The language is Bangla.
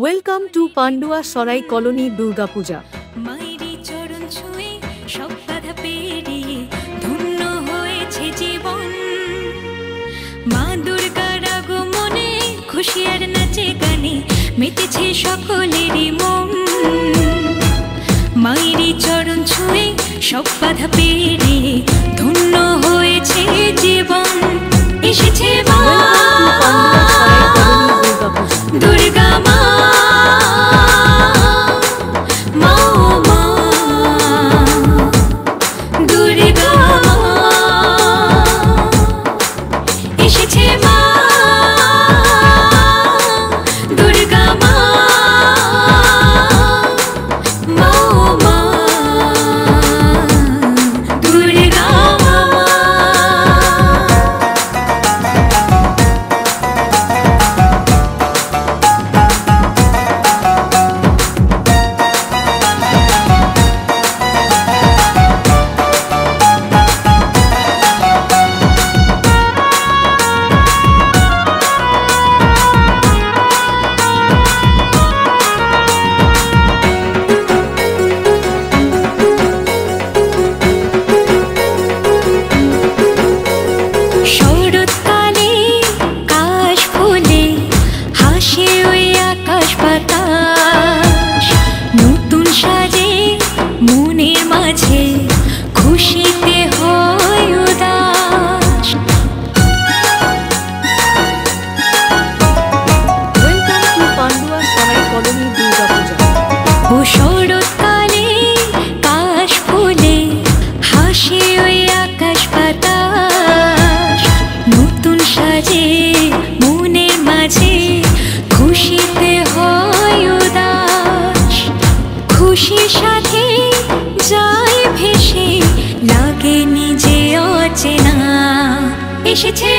ওয়েলকাম টু পান্ডুয়া সরাই কলোনি দুর্গা পূজা। মায়েরই চরণ ছুঁয়ে সব বাধা পেরিয়ে ধন্য হয়েছে জীবন। মা দুর্গার আগমনে খুশি আর নাচে গানে মেতেছে সকলেরই মন। মায়েরই চরণ ছুঁয়ে সব বাধা পেরিয়ে ধন্য হয়েছে জীবন। এসেছে মা দুর্গা মা, নতুন সাজে মনের মাঝে খুশিতে হয় উদাস। ওয়েলকাম টু পান্ডুয়া সরাই কলোনি দুর্গা পূজা। ও শরৎকালে কাশ ফুলে হাসে ওই আকাশ বাতাস। নতুন সাজে মনের মাঝে খুশিতে হয় উদাস। খুশির সাথে যায় ভেসে লাগে নিজে অচেনা। এসেছে